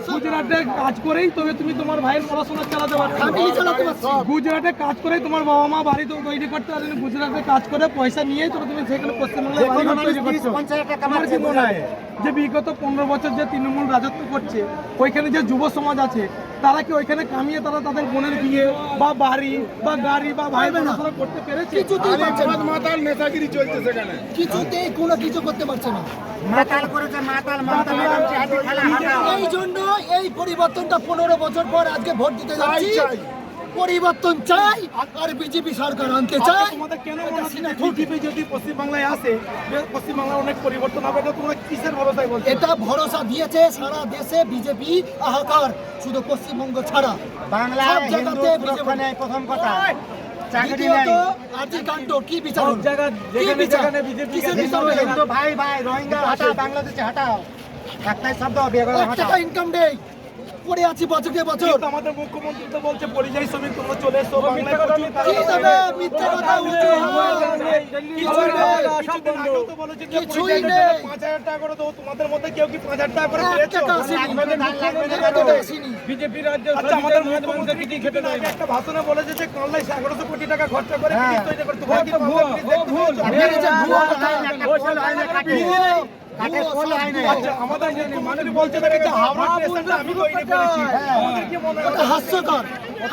গুজরাটে কাজ করেই তবে তুমি তোমার ভাইয়ের পড়াশোনা চালাতে পারছো। গুজরাটে কাজ করেই তোমার বাবা মা বাড়ি তো তৈরি করতে পারেন, গুজরাটে কাজ করে পয়সা নিয়েই তবে তুমি সেখানে পশ্চিমবাংলায় তৈরি করছো। আমার কি মনে হয় যে বিগত 15 বছর যে তৃণমূল রাজত্ব করছে, ওইখানে যে যুব সমাজ আছে তারা কি ওইখানে কামিয়ে তারা তাদের বোনের বিয়ে বা বাড়ি বা গাড়ি বা ভাই পড়াশোনা করতে পেরেছে? মাতাল নেতাগিরি চলছে সেখানে, কিছুতেই কোনো কিছু করতে পারছে না। মাতাল করেছে মাতাল মাতাল। এই জন্য এই পরিবর্তনটা 15 বছর পর আজকে ভোট দিতে যাচ্ছি। পরিবর্তন চাই আর বিজেপি সরকার আনতে চাই। তোমাদের কেন মনে হচ্ছে না বিজেপি যদি পশ্চিমবাংলায় আসে পশ্চিমবাংলায় অনেক পরিবর্তন হবে? এটা তোমরা কিসের ভরসায় বলছো? এটা ভরসা দিয়েছে সারা দেশে বিজেপি হাহাকার, শুধু পশ্চিমবঙ্গ ছাড়া বাংলা সব জায়গাতে বিজেপি নেই। প্রথম কথা দ্বিতীয়ত আর্জি কাণ্ড কি বিচার, সব জায়গা যেখানে বিজেপি হিন্দু ভাই ভাই রোহিঙ্গা হটাও, বাংলাদেশে হটাও, একটাই শব্দ বিয়ে করে টাকা হটাও। ইনকাম নেই, পড়ে আছি বছরকে বছর। কিন্তু আমাদের মুখ্যমন্ত্রী তো বলছে পরিযায়ী শ্রমিক তোমরা চলে এসো বাংলায়। কি দেবে? মিথ্যে কথা, উঁচু হাওয়া। কিছুই নেই। 5,000 টাকা করে দেবো, তোমাদের মধ্যে কেউ কি 5,000 টাকা করে পেয়েছো? বিজেপি রাজ্য আচ্ছা, আমাদের মুখ্যমন্ত্রী কিছুদিন আগে একটা ভাষণে বলেছে যে কানলায় 1100 কোটি টাকা খরচা করে ব্রিজ তৈরি করতে। তোমরা কি আচ্ছা, আমাদের মুখ্যমন্ত্রী বলছে যে হাওড়া স্টেশনটা আমি তৈরি করেছি। আমাদের কি মনে হয়? হাস্যকর,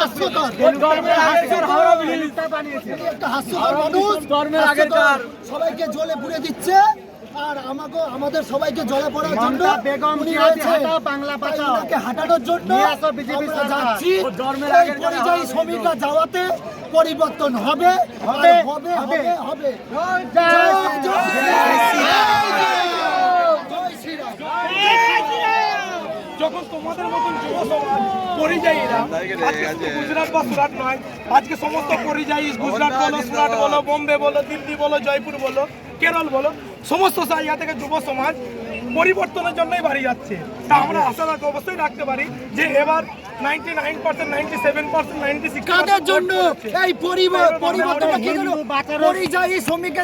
হাস্যকর। একটা হাস্যকর মানুষ হাস্যকর, সবাইকে জলে পুড়ে দিচ্ছে। আর আমাদের সবাইকে জলে পড়ার জন্য বেগম উনি জিয়াকে রয়েছে। হাঁটাও, বাংলা বাঁচাও। ওনাকে হাঁটানোর জন্য নিয়ে আসো বিজেপি আমরা সরকার। যাচ্ছি। এই পরিযায়ী শ্রমিকরা যাওয়াতে পরিবর্তন হবে, হবে, হবে, হবে। হবে, হবে। জয় জয় শ্রীরাম। যখন তোমাদের মতন যুব সমাজ পরিযায়ীরা আজকে শুধু গুজরাট বা সুরাট নয়, আজকে সমস্ত পরিযায়ী গুজরাট বলো, সুরাট বলো, বোম্বে বলো, দিল্লি বলো, জয়পুর বলো, কেরল বলো, সমস্ত জায়গা থেকে যুব সমাজ পরিবর্তনের জন্যই বাড়ি যাচ্ছে। তা আমরা আশা অবশ্যই রাখতে পারি যে এবার 99%, 97%, 96% কাদের জন্য এই পরিবর্তনটা কি জন্য? পরিযায়ী শ্রমিকের